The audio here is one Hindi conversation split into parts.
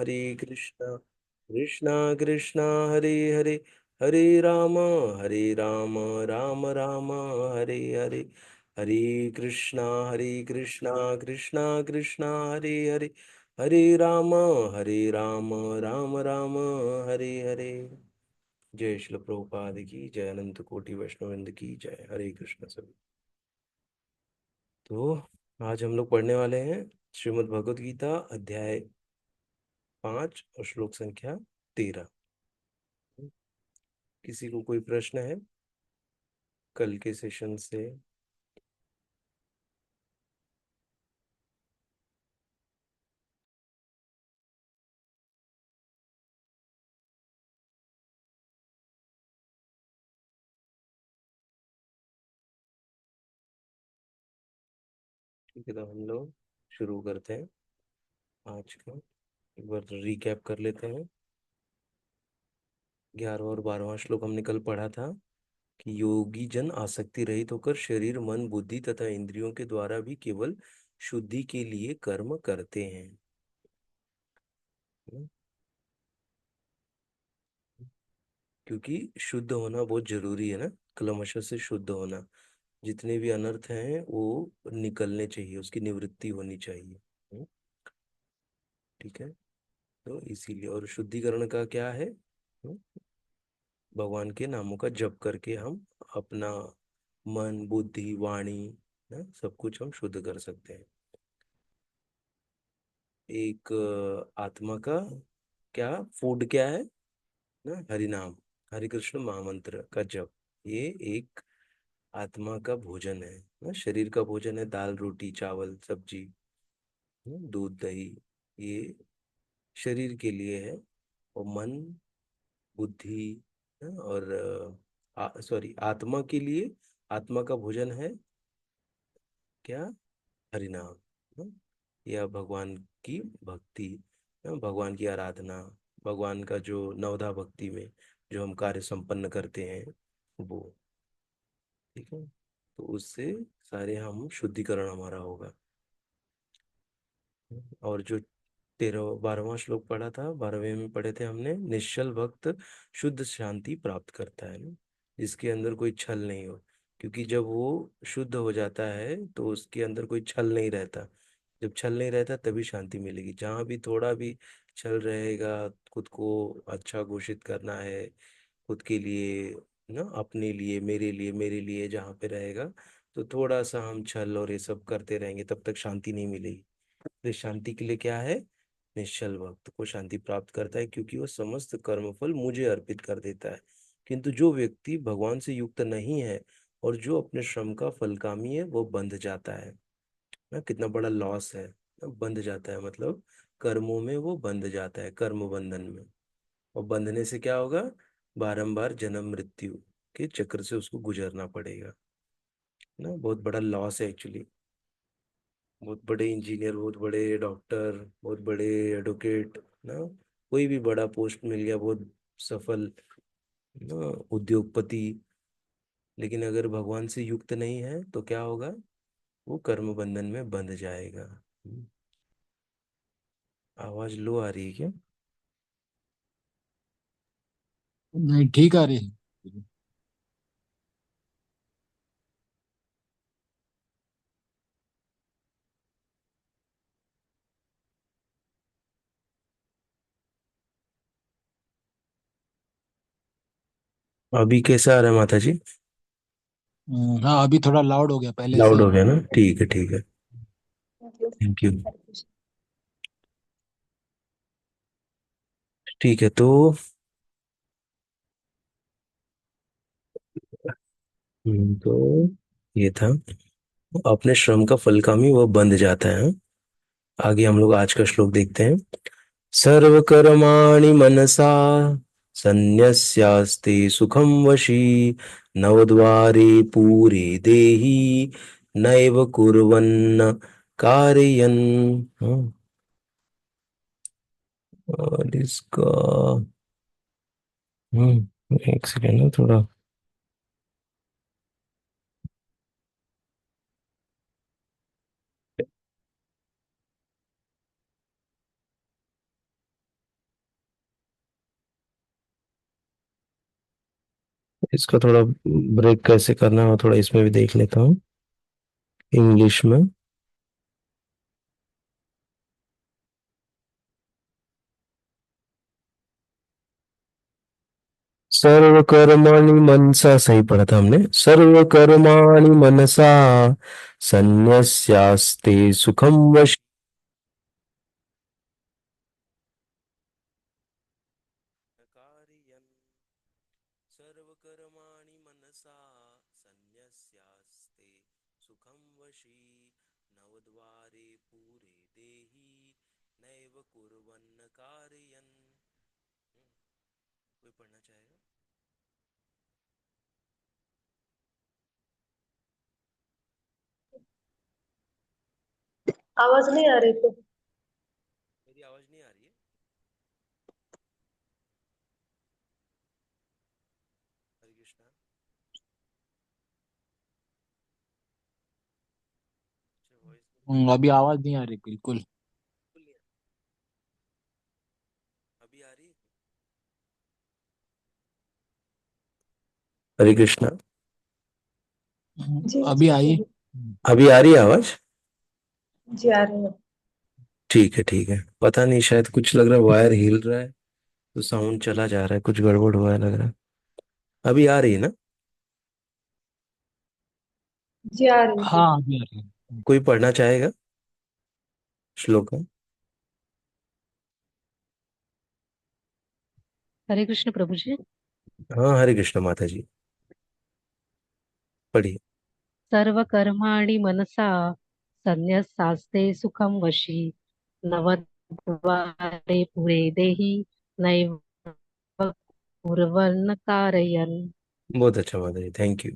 हरे कृष्णा कृष्णा कृष्णा हरे हरे, हरे राम हरे राम, राम राम हरे हरे। हरे कृष्णा कृष्णा कृष्णा हरे हरे, हरे राम राम राम हरे हरे। जय श्री प्रभुपाद की जय, अनंत कोटि वैष्णववृंद की जय। हरे कृष्ण सभी। तो आज हम लोग पढ़ने वाले हैं श्रीमद् भगवत गीता अध्याय 5 और श्लोक संख्या 13। किसी को कोई प्रश्न है कल के सेशन से? ठीक है, तो हम लोग शुरू करते हैं आज का। एक बार रिकैप कर लेते हैं। 11वां और 12वां श्लोक हमने कल पढ़ा था कि योगी जन आसक्ति रहित होकर शरीर मन बुद्धि तथा इंद्रियों के द्वारा भी केवल शुद्धि के लिए कर्म करते हैं। क्योंकि शुद्ध होना बहुत जरूरी है ना, कलमश से शुद्ध होना। जितने भी अनर्थ हैं वो निकलने चाहिए, उसकी निवृत्ति होनी चाहिए। ठीक है। तो इसीलिए, और शुद्धिकरण का क्या है? भगवान के नामों का जप करके हम अपना मन बुद्धि वाणी सब कुछ हम शुद्ध कर सकते हैं। एक आत्मा का क्या फूड क्या है ना? हरि नाम, हरि कृष्ण महामंत्र का जप। ये एक आत्मा का भोजन है ना। शरीर का भोजन है दाल रोटी चावल सब्जी, दूध दही। ये शरीर के लिए है। और मन बुद्धि और सॉरी आत्मा के लिए, आत्मा का भोजन है क्या? हरिनाम, हाँ? या भगवान की भक्ति, भगवान की आराधना, भगवान का जो नवधा भक्ति में जो हम कार्य संपन्न करते हैं वो। ठीक है। तो उससे सारे हम शुद्धिकरण हमारा होगा। और जो 12वां श्लोक पढ़ा था, 12वें में पढ़े थे हमने, निश्चल भक्त शुद्ध शांति प्राप्त करता है ना, जिसके अंदर कोई छल नहीं हो। क्योंकि जब वो शुद्ध हो जाता है तो उसके अंदर कोई छल नहीं रहता। जब छल नहीं रहता तभी शांति मिलेगी। जहाँ भी थोड़ा भी छल रहेगा, खुद को अच्छा घोषित करना है, खुद के लिए ना, अपने लिए मेरे लिए जहाँ पे रहेगा, तो थोड़ा सा हम छल और ये सब करते रहेंगे, तब तक शांति नहीं मिलेगी। तो शांति के लिए क्या है? निश्चल भक्त को शांति प्राप्त करता है, क्योंकि वो समस्त कर्मफल मुझे अर्पित कर देता है। किंतु जो व्यक्ति भगवान से युक्त नहीं है और जो अपने श्रम का फलकामी है, वो बंध जाता है ना। कितना बड़ा लॉस है ना? बंध जाता है मतलब कर्मों में वो बंध जाता है, कर्म बंधन में। और बंधने से क्या होगा? बारंबार जन्म मृत्यु के चक्र से उसको गुजरना पड़ेगा ना। बहुत बड़ा लॉस है एक्चुअली। बहुत बड़े इंजीनियर, बहुत बड़े डॉक्टर, बहुत बड़े एडवोकेट ना, कोई भी बड़ा पोस्ट मिल गया, बहुत सफल ना उद्योगपति, लेकिन अगर भगवान से युक्त नहीं है तो क्या होगा? वो कर्म बंधन में बंध जाएगा। आवाज लो आ रही है क्या? नहीं, ठीक आ रही है। अभी कैसा आ रहा है माता जी? हाँ, अभी थोड़ा लाउड हो गया, पहले लाउड सही हो था। गया ना? ठीक है ठीक है। Thank you. ठीक है, तो तो ये था, अपने श्रम का फलकामी वो बंध जाता है। आगे हम लोग आज का श्लोक देखते हैं। सर्वकर्माणि मनसा सन्न्यस्यास्ते सुखं वशी, नवद्वारे पूरे देहि नैव कुर्वन्न कारयन्। हाँ, और इसका एक सेकेंड ना थोड़ा। इसका थोड़ा ब्रेक कैसे करना है, थोड़ा इसमें भी देख लेता हूँ इंग्लिश में। सर्व कर्माणि मनसा, सही पढ़ा था हमने, सर्व कर्माणि मनसा संन्यस्यास्ते सुखम वश। कार्यन् सर्वकर्माणि मनसा संन्यस्यास्ते सुखं वशी नवद्वारे पूरे देहि नैव कुर्वन्न कारयन्। कोई पढ़ना चाहेगा? आवाज नहीं आ रही थी। मेरी आवाज नहीं आ रही है? हरे कृष्णा। अच्छा, वॉइस अभी आवाज नहीं आ रही बिल्कुल। बिल्कुल नहीं अभी आ रही है? हरे कृष्णा। जी अभी जी आई। जी। अभी आ रही है आवाज? जी आ रही है। ठीक है ठीक है, पता नहीं शायद कुछ लग रहा है वायर हिल रहा है, तो साउंड चला जा रहा है, कुछ गड़बड़ हुआ है लग रहा है। अभी आ रही है ना? जी आ रही थी। हाँ अभी आ रही है। कोई पढ़ना चाहेगा श्लोक? हरे कृष्ण प्रभु जी। हाँ, हरे कृष्ण माता जी, पढ़िए। सर्वकर्माणि मनसा संन्यस्यास्ते सुखं वशी नवद्वारे पुरे देहि नैव कुर्वन्न कारयन्। बहुत अच्छा माता जी, थैंक यू।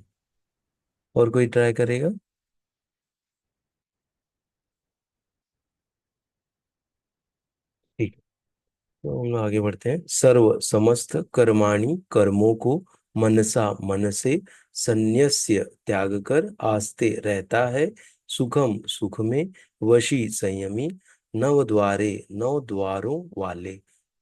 और कोई ट्राई करेगा? ठीक है, तो हम लोग आगे बढ़ते हैं। सर्व समस्त कर्माणि कर्मों को मनसा मन से संन्यस्य त्याग कर आस्ते रहता है सुखम सुख में वशी संयमी नव द्वारे नौ द्वारों वाले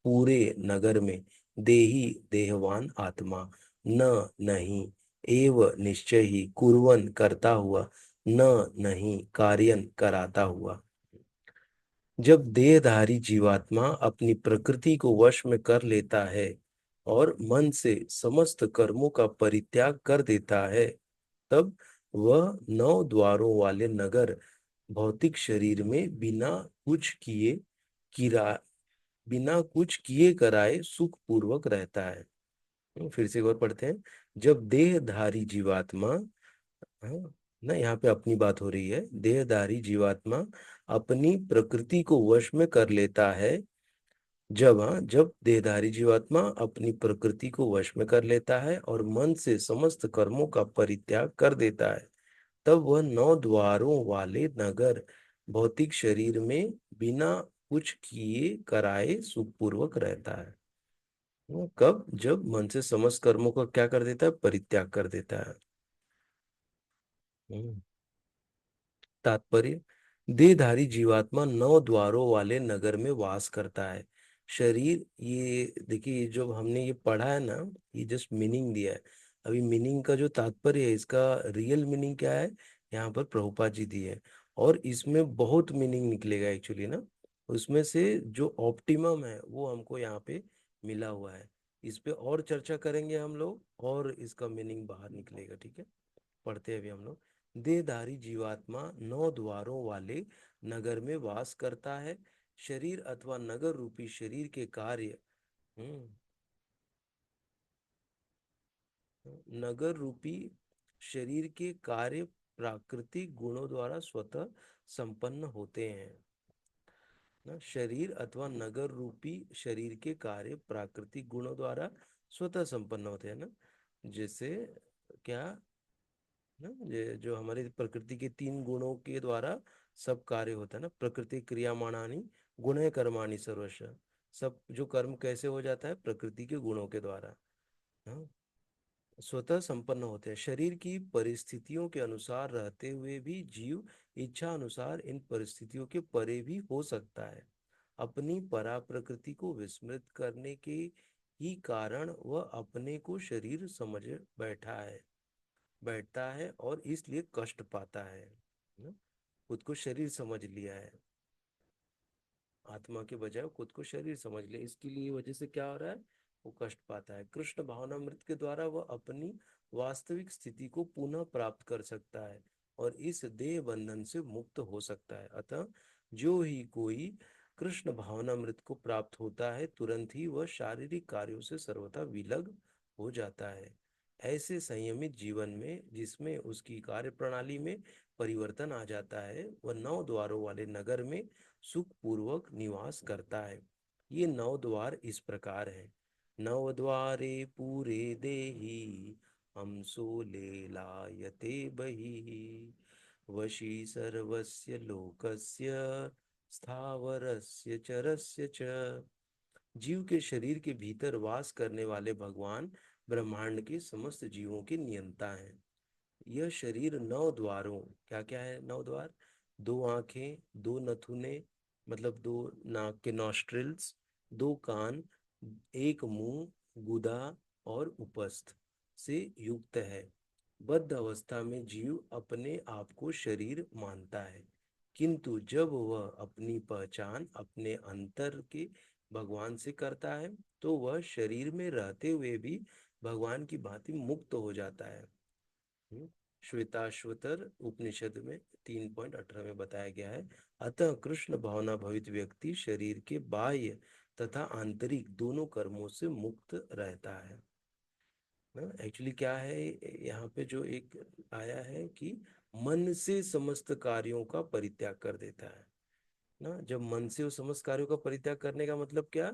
पूरे नगर में देही देहवान आत्मा न नहीं एव निश्चय ही कुर्वन करता हुआ न नहीं कार्यन कराता हुआ। जब देहधारी जीवात्मा अपनी प्रकृति को वश में कर लेता है और मन से समस्त कर्मों का परित्याग कर देता है, तब वह नौ द्वारों वाले नगर भौतिक शरीर में किरा बिना कुछ किए कराए सुख पूर्वक रहता है। फिर से एक बार पढ़ते हैं। जब देहधारी जीवात्मा, हाँ, ना यहाँ पे अपनी बात हो रही है, देहधारी जीवात्मा अपनी प्रकृति को वश में कर लेता है। जब देहधारी जीवात्मा अपनी प्रकृति को वश में कर लेता है और मन से समस्त कर्मों का परित्याग कर देता है, तब वह नौ द्वारों वाले नगर भौतिक शरीर में बिना कुछ किए कराए सुखपूर्वक रहता है। वो कब? जब मन से समस्त कर्मों का क्या कर देता है? परित्याग कर देता है। हम्म। तात्पर्य, देहधारी जीवात्मा नौ द्वारों वाले नगर में वास करता है। शरीर, ये देखिए, ये जो हमने ये पढ़ा है ना, ये जस्ट मीनिंग दिया है। अभी मीनिंग का जो तात्पर्य है, इसका रियल मीनिंग क्या है, यहाँ पर प्रभुपाद जी दिए है। और इसमें बहुत मीनिंग निकलेगा एक्चुअली ना, उसमें से जो ऑप्टिमम है वो हमको यहाँ पे मिला हुआ है। इस पे और चर्चा करेंगे हम लोग, और इसका मीनिंग बाहर निकलेगा, ठीक है। पढ़ते हैं अभी हम लोग। देहधारी जीवात्मा नौ द्वारों वाले नगर में वास करता है। शरीर अथवा नगर रूपी शरीर के कार्य, हम्म, नगर रूपी शरीर के कार्य प्राकृतिक गुणों द्वारा स्वतः संपन्न होते हैं ना। शरीर अथवा नगर रूपी शरीर के कार्य प्राकृतिक गुणों द्वारा स्वतः संपन्न होते हैं ना। जैसे क्या ना, ये जो हमारी प्रकृति के तीन गुणों के द्वारा सब कार्य होता है ना, प्रकृति क्रियामाणानि गुण कर्माणि सर्वश। सब जो कर्म कैसे हो जाता है? प्रकृति के गुणों के द्वारा, हाँ, स्वतः संपन्न होते हैं। शरीर की परिस्थितियों के अनुसार रहते हुए भी जीव इच्छा अनुसार इन परिस्थितियों के परे भी हो सकता है। अपनी परा प्रकृति को विस्मृत करने के ही कारण वह अपने को शरीर समझ बैठता है और इसलिए कष्ट पाता है ना? खुद को शरीर समझ लिया है, आत्मा के बजाय खुद को शरीर समझ लिया, इसके लिए वजह से क्या हो रहा है, वो कष्ट पाता है। कृष्ण भावनामृत के द्वारा वह अपनी वास्तविक स्थिति को पुनः प्राप्त कर सकता है और इस देह बंधन से मुक्त हो सकता है। अतः जो ही कोई कृष्ण भावनामृत को प्राप्त होता है तुरंत ही वह शारीरिक कार्यों से सर्वथा विलग हो जाता है। ऐसे संयमित जीवन में जिसमें उसकी कार्य प्रणाली में परिवर्तन आ जाता है, वह 9 द्वारों वाले नगर में सुख पूर्वक निवास करता है। ये 9 द्वार इस प्रकार है। 9 द्वारे पूरे देही हमसो लेलायते बहिः वशी सर्वस्य लोकस्य स्थावरस्य चरस्य च। जीव के शरीर के भीतर वास करने वाले भगवान ब्रह्मांड के समस्त जीवों के नियंता हैं। यह शरीर 9 द्वारों, क्या क्या है 9 द्वार, 2 आंखें, 2 नथुने, मतलब 2 नाक के नॉस्ट्रिल्स, 2 कान, 1 मुंह, गुदा और उपस्थ से युक्त है। बद्ध अवस्था में जीव अपने आप को शरीर मानता है, किंतु जब वह अपनी पहचान अपने अंतर के भगवान से करता है तो वह शरीर में रहते हुए भी भगवान की भांति मुक्त हो जाता है। श्वेताश्वतर उपनिषद में 3.18 में बताया गया है। अतः कृष्ण भावना भवित व्यक्ति शरीर के बाह्य तथा आंतरिक दोनों कर्मों से मुक्त रहता है ना। एक्चुअली क्या है, यहाँ पे जो एक आया है कि मन से समस्त कार्यों का परित्याग कर देता है ना। जब मन से उस समस्त कार्यों का परित्याग करने का मतलब क्या,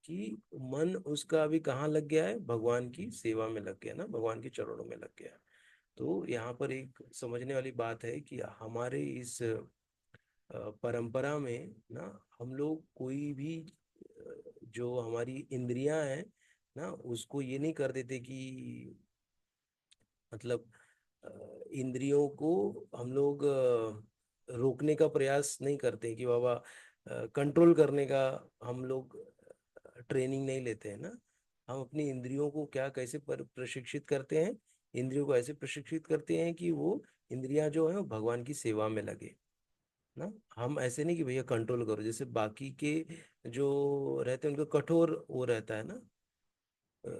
कि मन उसका अभी कहाँ लग गया है, भगवान की सेवा में लग गया ना, भगवान के चरणों में लग गया। तो यहाँ पर एक समझने वाली बात है कि हमारे इस परंपरा में ना, हम लोग कोई भी जो हमारी इंद्रियां हैं ना, उसको ये नहीं कर देते कि मतलब अ, इंद्रियों को हम लोग रोकने का प्रयास नहीं करते कि बाबा कंट्रोल करने का हम लोग ट्रेनिंग नहीं लेते हैं ना। हम अपनी इंद्रियों को क्या कैसे प्रशिक्षित करते हैं, इंद्रियों को ऐसे प्रशिक्षित करते हैं कि वो इंद्रियां जो है वो भगवान की सेवा में लगे ना। हम ऐसे नहीं कि भैया कंट्रोल करो, जैसे बाकी के जो रहते हैं उनको कठोर वो रहता है ना, अ,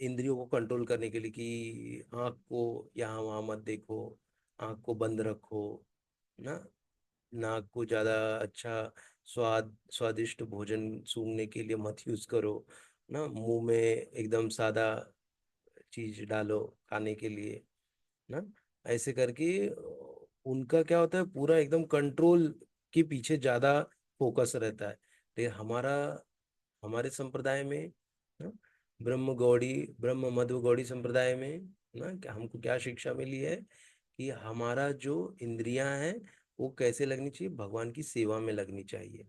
इंद्रियों को कंट्रोल करने के लिए कि आँख को यहाँ वहाँ मत देखो, आँख को बंद रखो ना, नाक को ज्यादा अच्छा स्वादिष्ट भोजन सूंघने के लिए मत यूज करो ना, मुंह में एकदम सादा चीज डालो खाने के लिए ना। ऐसे करके उनका क्या होता है, पूरा एकदम कंट्रोल के पीछे ज्यादा फोकस रहता है। लेकिन हमारे संप्रदाय में ना, ब्रह्म मध्व गौड़ी संप्रदाय में ना, क्या हमको क्या शिक्षा मिली है कि हमारा जो इंद्रियां हैं वो कैसे लगनी चाहिए, भगवान की सेवा में लगनी चाहिए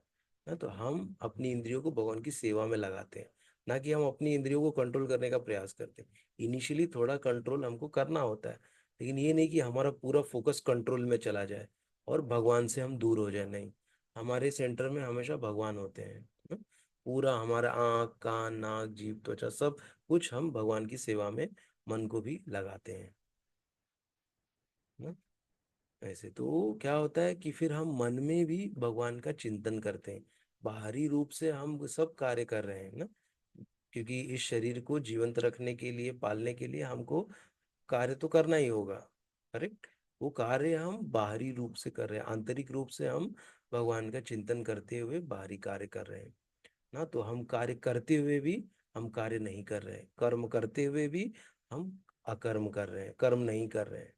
ना। तो हम अपनी इंद्रियों को भगवान की सेवा में लगाते हैं, ना कि हम अपनी इंद्रियों को कंट्रोल करने का प्रयास करते हैं। इनिशियली थोड़ा कंट्रोल हमको करना होता है, लेकिन ये नहीं कि हमारा पूरा फोकस कंट्रोल में चला जाए और भगवान से हम दूर हो जाए, नहीं। हमारे सेंटर में हमेशा भगवान होते हैं ना। पूरा हमारा आँख कान नाक जीभ त्वचा सब कुछ हम भगवान की सेवा में मन को भी लगाते हैं ना। ऐसे तो क्या होता है कि फिर हम मन में भी भगवान का चिंतन करते हैं। बाहरी रूप से हम सब कार्य कर रहे हैं ना, क्योंकि इस शरीर को जीवंत रखने के लिए पालने के लिए हमको कार्य तो करना ही होगा, करेक्ट। वो कार्य हम बाहरी रूप से कर रहे हैं, आंतरिक रूप से हम भगवान का चिंतन करते हुए बाहरी कार्य कर रहे हैं ना। तो हम कार्य करते हुए भी हम कार्य नहीं कर रहे हैं, कर्म करते हुए भी हम अकर्म कर रहे हैं, कर्म नहीं कर रहे हैं।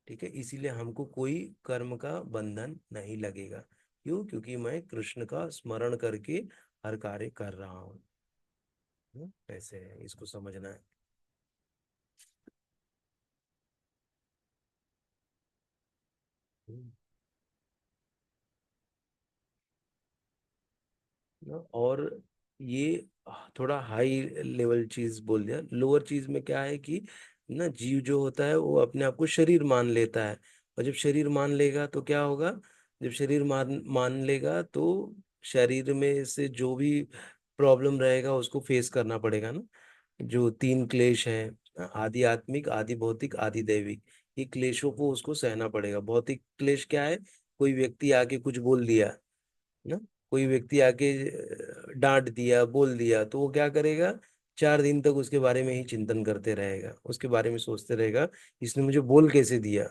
ठीक है, इसीलिए हमको कोई कर्म का बंधन नहीं लगेगा। क्यों, क्योंकि मैं कृष्ण का स्मरण करके हर कार्य कर रहा हूँ। ऐसे है, इसको समझना है। हम्म, ना, और ये थोड़ा हाई लेवल चीज बोल दिया। लोअर चीज में क्या है कि ना, जीव जो होता है वो अपने आप को शरीर मान लेता है, और जब शरीर मान लेगा तो क्या होगा, जब शरीर मान मान लेगा तो शरीर में से जो भी प्रॉब्लम रहेगा उसको फेस करना पड़ेगा ना। जो तीन क्लेश है, आदि आत्मिक, आदि भौतिक, आदि दैविक, ये क्लेशों को उसको सहना पड़ेगा। भौतिक क्लेश क्या है? कोई व्यक्ति आके कुछ बोल दिया ना, कोई व्यक्ति आके डांट दिया, बोल दिया, तो वो क्या करेगा? 4 दिन तक उसके बारे में ही चिंतन करते रहेगा, उसके बारे में सोचते रहेगा, इसने मुझे बोल कैसे दिया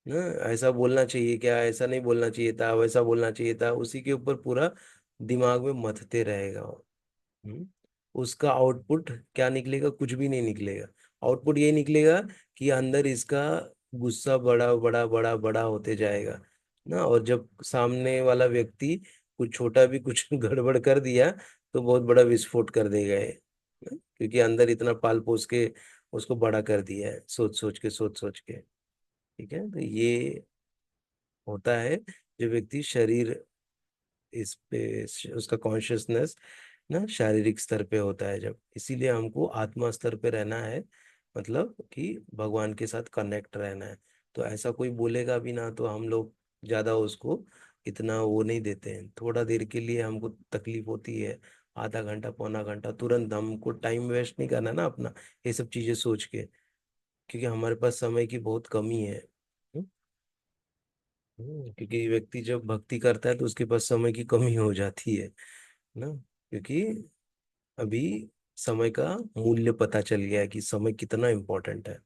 ना, ऐसा बोलना चाहिए क्या, ऐसा नहीं बोलना चाहिए था, वैसा बोलना चाहिए था, उसी के ऊपर पूरा दिमाग में मथते रहेगा वो। हम्म, उसका आउटपुट क्या निकलेगा? कुछ भी नहीं निकलेगा। आउटपुट ये निकलेगा कि अंदर इसका गुस्सा बड़ा बड़ा बड़ा बड़ा होते जाएगा ना, और जब सामने वाला व्यक्ति कुछ छोटा भी कुछ गड़बड़ कर दिया तो बहुत बड़ा विस्फोट कर देगा ये ना? क्योंकि अंदर इतना पाल पोस के उसको बड़ा कर दिया है, सोच सोच के, सोच सोच के। ठीक है, तो ये होता है जो व्यक्ति शरीर, इस पे उसका कॉन्शियसनेस ना शारीरिक स्तर पे होता है जब, इसीलिए हमको आत्मा स्तर पे रहना है, मतलब कि भगवान के साथ कनेक्ट रहना है। तो ऐसा कोई बोलेगा भी ना तो हम लोग ज्यादा उसको इतना वो नहीं देते हैं। थोड़ा देर के लिए हमको तकलीफ होती है, आधा घंटा पौना घंटा, तुरंत हमको टाइम वेस्ट नहीं करना ना अपना ये सब चीजें सोच के, क्योंकि हमारे पास समय की बहुत कमी है। क्योंकि व्यक्ति जब भक्ति करता है तो उसके पास समय की कमी हो जाती है ना, क्योंकि अभी समय का मूल्य पता चल गया है कि समय कितना इम्पोर्टेंट है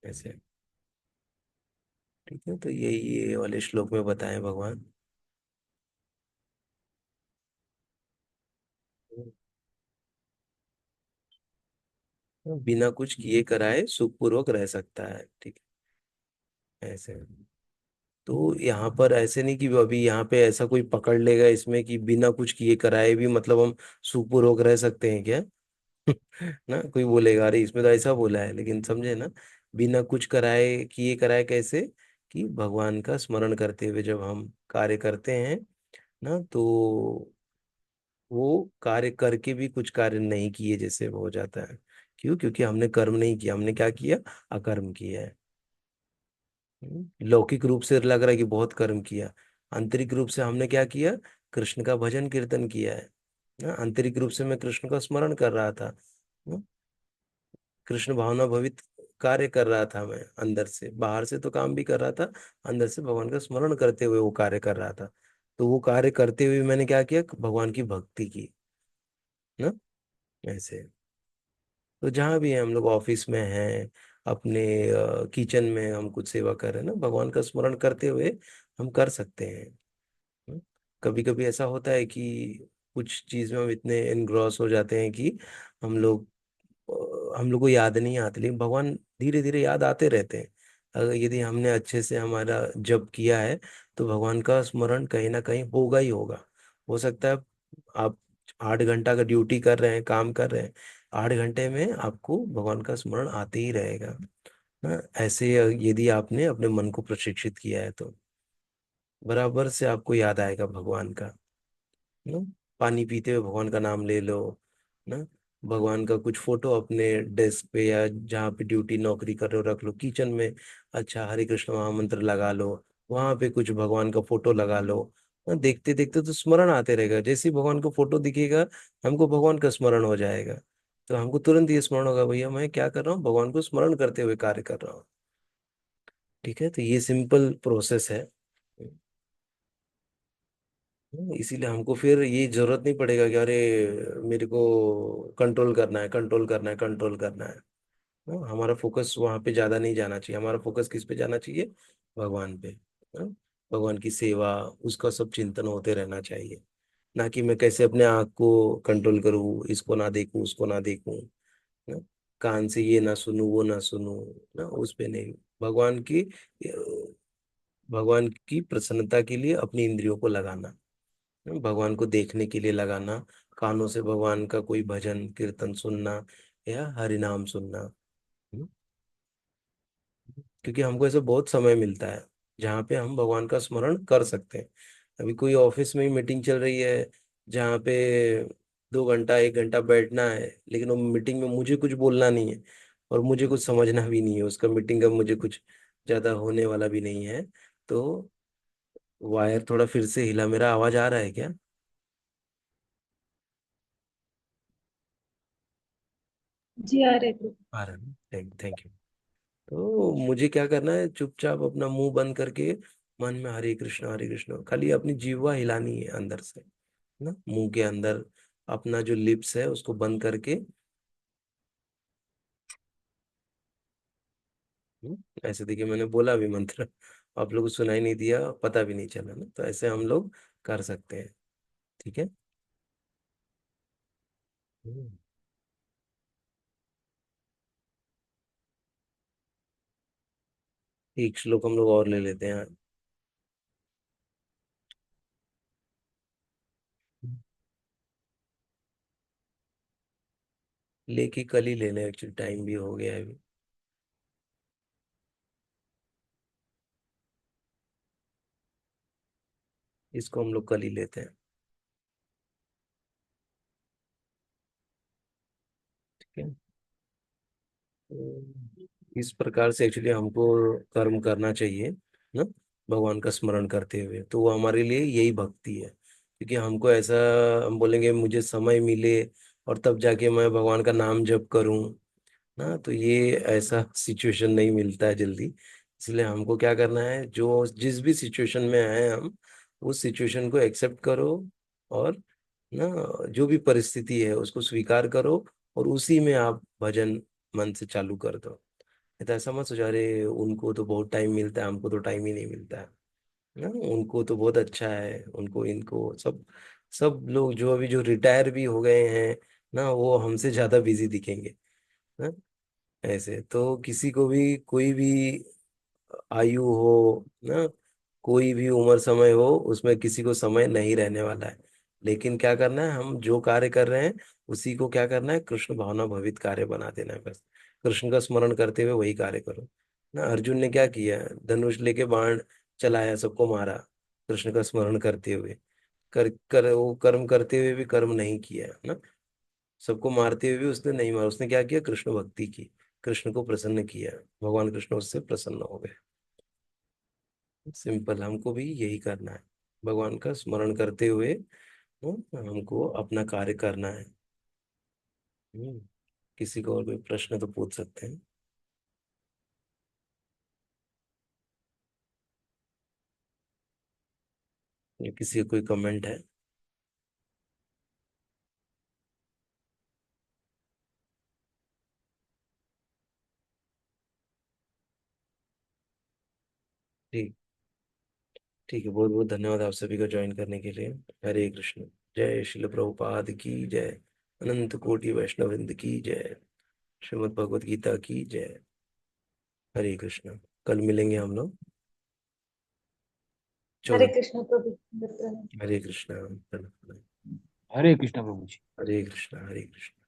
ऐसे। ठीक है, तो ये वाले श्लोक में बताए भगवान। बिना कुछ किए कराए सुखपूर्वक रह सकता है, ठीक है ऐसे। तो यहाँ पर ऐसे नहीं कि अभी यहाँ पे ऐसा कोई पकड़ लेगा इसमें कि बिना कुछ किए कराए भी मतलब हम सुखपूर्वक रह सकते हैं क्या? ना कोई बोलेगा अरे इसमें तो ऐसा बोला है, लेकिन समझे ना, बिना कुछ कराए किए कराए कैसे? कि भगवान का स्मरण करते हुए जब हम कार्य करते हैं ना, तो वो कार्य करके भी कुछ कार्य नहीं किए जैसे वो हो जाता है। क्यों? क्योंकि हमने कर्म नहीं किया, हमने क्या किया? अकर्म किया है। लौकिक रूप से लग रहा है कि बहुत कर्म किया, आंतरिक रूप से हमने क्या किया? कृष्ण का भजन कीर्तन किया है ना, आंतरिक रूप से मैं कृष्ण का स्मरण कर रहा था ना, कृष्ण भावना भवित कार्य कर रहा था मैं, अंदर से, बाहर से तो काम भी कर रहा था, अंदर से भगवान का स्मरण करते हुए वो कार्य कर रहा था। तो वो कार्य करते हुए मैंने क्या किया? भगवान की भक्ति की ना, ऐसे। तो जहाँ भी है, हम लोग ऑफिस में हैं, अपने किचन में हम कुछ सेवा कर रहे हैं ना, भगवान का स्मरण करते हुए हम कर सकते हैं। कभी कभी ऐसा होता है कि कुछ चीज में हम इतने इनग्रॉस हो जाते हैं कि हम लोग हम लोग को याद नहीं आती, लेकिन भगवान धीरे धीरे याद आते रहते हैं। अगर यदि हमने अच्छे से हमारा जप किया है तो भगवान का स्मरण कहीं ना कहीं होगा ही होगा। हो सकता है आप 8 घंटा का ड्यूटी कर रहे हैं, काम कर रहे हैं, 8 घंटे में आपको भगवान का स्मरण आते ही रहेगा ना। ऐसे यदि आपने अपने मन को प्रशिक्षित किया है तो बराबर से आपको याद आएगा भगवान का ना। पानी पीते हुए भगवान का नाम ले लो ना, भगवान का कुछ फोटो अपने डेस्क पे या जहाँ पे ड्यूटी नौकरी कर रहे हो रख लो, किचन में अच्छा हरे कृष्ण महामंत्र लगा लो, वहां पे कुछ भगवान का फोटो लगा लो ना। देखते देखते तो स्मरण आते रहेगा, जैसे ही भगवान का फोटो दिखेगा हमको भगवान का स्मरण हो जाएगा। तो हमको तुरंत ये स्मरण होगा, भैया मैं क्या कर रहा हूँ? भगवान को स्मरण करते हुए कार्य कर रहा हूँ। ठीक है, तो ये सिंपल प्रोसेस है। इसीलिए हमको फिर ये जरूरत नहीं पड़ेगा कि अरे मेरे को कंट्रोल करना है, कंट्रोल करना है, कंट्रोल करना है। हमारा फोकस वहां पे ज्यादा नहीं जाना चाहिए, हमारा फोकस किस पे जाना चाहिए? भगवान पे। हाँ? भगवान की सेवा, उसका सब चिंतन होते रहना चाहिए, ना कि मैं कैसे अपने आँख को कंट्रोल करूँ, इसको ना देखूं, उसको ना देखूं ना, कान से ये ना सुनूं, वो ना सुनूं ना, उस पे नहीं। भगवान की भगवान की प्रसन्नता के लिए अपनी इंद्रियों को लगाना, भगवान को देखने के लिए लगाना, कानों से भगवान का कोई भजन कीर्तन सुनना या हरि नाम सुनना। हम्म, क्योंकि हमको ऐसे बहुत समय मिलता है जहाँ पे हम भगवान का स्मरण कर सकते हैं। अभी कोई ऑफिस में ही मीटिंग चल रही है जहाँ पे 2 घंटा 1 घंटा बैठना है, लेकिन वो मीटिंग में मुझे कुछ बोलना नहीं है और मुझे कुछ समझना भी नहीं है उसका, मीटिंग का मुझे कुछ ज्यादा होने वाला भी नहीं है। तो वायर थोड़ा फिर से हिला, मेरा आवाज आ रहा है क्या? जी आ रहे प्रभु। आ रहा है। Thank you. तो मुझे क्या करना है, चुपचाप अपना मुंह बंद करके मन में हरे कृष्ण खाली अपनी जीवा हिलानी है अंदर से, ना मुंह के अंदर अपना जो लिप्स है उसको बंद करके। ऐसे देखिए मैंने बोला भी मंत्र, आप लोगों को सुनाई नहीं दिया, पता भी नहीं चला ना, तो ऐसे हम लोग कर सकते हैं। ठीक है। हम्म, एक श्लोक हम लोग और ले लेते हैं। लेके कल ही ले लें, एक्चुअली टाइम भी हो गया है अभी। इसको हम लोग कल ही लेते हैं। ठीक है। तो इस प्रकार से एक्चुअली हमको कर्म करना चाहिए ना, भगवान का स्मरण करते हुए, तो वो हमारे लिए यही भक्ति है। क्योंकि हमको ऐसा, हम बोलेंगे मुझे समय मिले और तब जाके मैं भगवान का नाम जप करूं ना, तो ये ऐसा सिचुएशन नहीं मिलता है जल्दी। इसलिए हमको क्या करना है, जो जिस भी सिचुएशन में आए हम, उस सिचुएशन को एक्सेप्ट करो, और ना जो भी परिस्थिति है उसको स्वीकार करो, और उसी में आप भजन मन से चालू कर दो। नहीं तो ऐसा मत सोचो अरे उनको तो बहुत टाइम मिलता है, हमको तो टाइम ही नहीं मिलता है ना, उनको तो बहुत अच्छा है, उनको इनको सब सब लोग जो अभी जो रिटायर भी हो गए हैं ना, वो हमसे ज्यादा बिजी दिखेंगे ना। ऐसे तो किसी को भी कोई भी आयु हो ना, कोई भी उम्र समय हो, उसमें किसी को समय नहीं रहने वाला है। लेकिन क्या करना है, हम जो कार्य कर रहे हैं उसी को क्या करना है, कृष्ण भावना भवित कार्य बना देना है बस। कृष्ण का स्मरण करते हुए वही कार्य करो ना। अर्जुन ने क्या किया, धनुष लेके बाण चलाया, सबको मारा, कृष्ण का स्मरण करते हुए। कर कर वो कर्म करते हुए भी कर्म नहीं किया ना, सबको मारते हुए भी उसने नहीं मारा, उसने क्या किया, कृष्ण भक्ति की, कृष्ण को प्रसन्न किया, भगवान कृष्ण उससे प्रसन्न हो गए। सिंपल, हमको भी यही करना है, भगवान का स्मरण करते हुए हमको अपना कार्य करना है। हम्म, किसी को और कोई प्रश्न तो पूछ सकते हैं। या किसी का कोई कमेंट है? ठीक। ठीक है, बहुत बहुत धन्यवाद आप सभी को ज्वाइन करने के लिए। हरे कृष्ण। जय श्रील प्रभुपाद की जय। अनंत कोटि वैष्णवृंद की जय। श्रीमद् भगवद गीता की जय। हरे कृष्ण। कल मिलेंगे हम लोग हरे 14। कृष्ण प्रभु। हरे कृष्ण। हरे कृष्ण प्रभु जी। हरे कृष्ण। हरे कृष्ण।